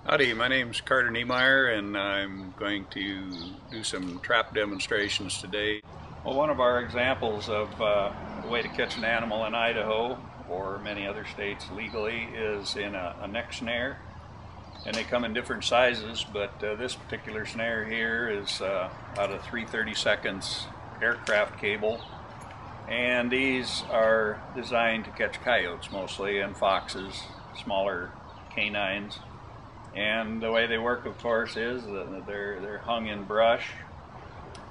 Howdy, my name's Carter Niemeyer and I'm going to do some trap demonstrations today. Well, one of our examples of a way to catch an animal in Idaho or many other states legally is in a neck snare. And they come in different sizes, but this particular snare here is out of 3/32 aircraft cable. And these are designed to catch coyotes mostly, and foxes, smaller canines. And the way they work, of course, is that they're hung in brush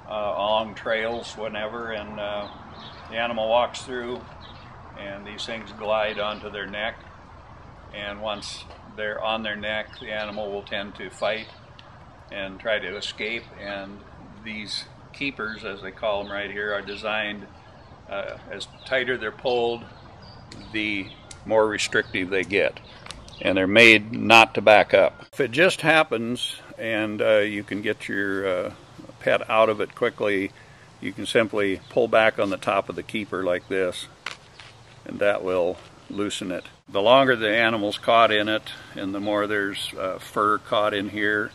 along trails whenever, and the animal walks through, and these things glide onto their neck. And once they're on their neck, the animal will tend to fight and try to escape. And these keepers, as they call them right here, are designed as tighter they're pulled, the more restrictive they get. And they're made not to back up. If it just happens and you can get your pet out of it quickly, you can simply pull back on the top of the keeper like this, and that will loosen it. The longer the animal's caught in it, and the more there's fur caught in here,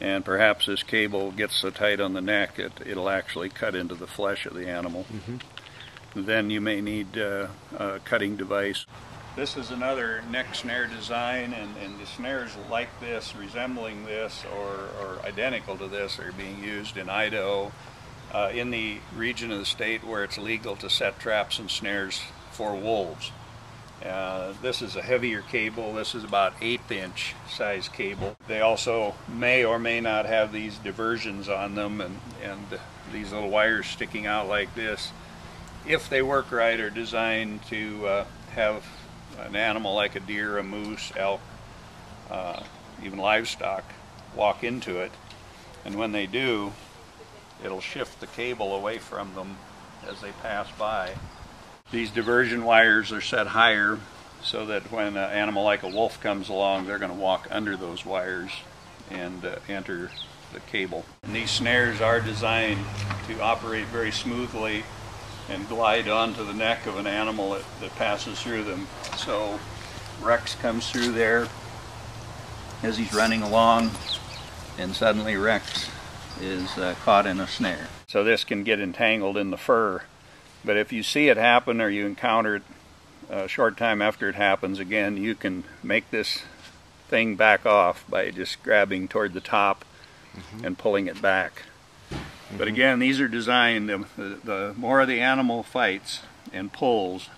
and perhaps this cable gets so tight on the neck it'll actually cut into the flesh of the animal. Then you may need a cutting device. This is another neck snare design, and the snares like this, resembling this, or identical to this, are being used in Idaho, in the region of the state where it's legal to set traps and snares for wolves. This is a heavier cable. This is about 1/8" size cable. They also may or may not have these diversions on them, and these little wires sticking out like this, if they work right, are designed to have an animal like a deer, a moose, elk, even livestock walk into it, and when they do, it'll shift the cable away from them as they pass by. These diversion wires are set higher so that when an animal like a wolf comes along, they're going to walk under those wires and enter the cable. And these snares are designed to operate very smoothly and glide onto the neck of an animal that passes through them. So Rex comes through there as he's running along, and suddenly Rex is caught in a snare. So this can get entangled in the fur, but if you see it happen or you encounter it a short time after it happens, again, you can make this thing back off by just grabbing toward the top and pulling it back. But again, these are designed, the more the animal fights and pulls,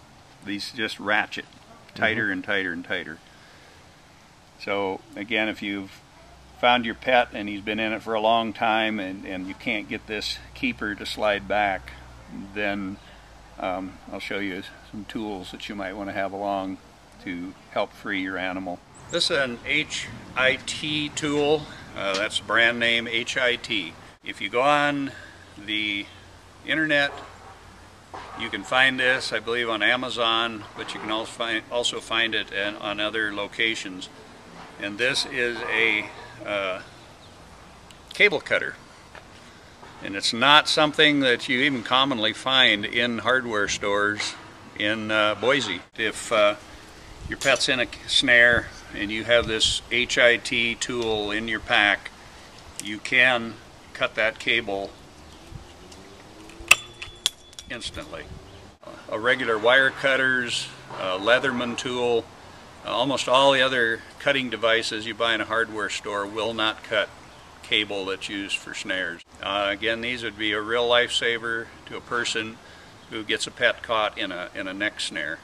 these just ratchet tighter and tighter and tighter. So again, if you've found your pet and he's been in it for a long time and you can't get this keeper to slide back, then I'll show you some tools that you might want to have along to help free your animal. This is an HIT tool. That's the brand name, HIT. If you go on the internet, you can find this, I believe, on Amazon, but you can also find it on other locations. And this is a cable cutter. And it's not something that you even commonly find in hardware stores in Boise. If your pet's in a snare and you have this HIT tool in your pack, you can cut that cable instantly. Regular wire cutters, Leatherman tool, almost all the other cutting devices you buy in a hardware store will not cut cable that's used for snares. Again, these would be a real lifesaver to a person who gets a pet caught in a neck snare.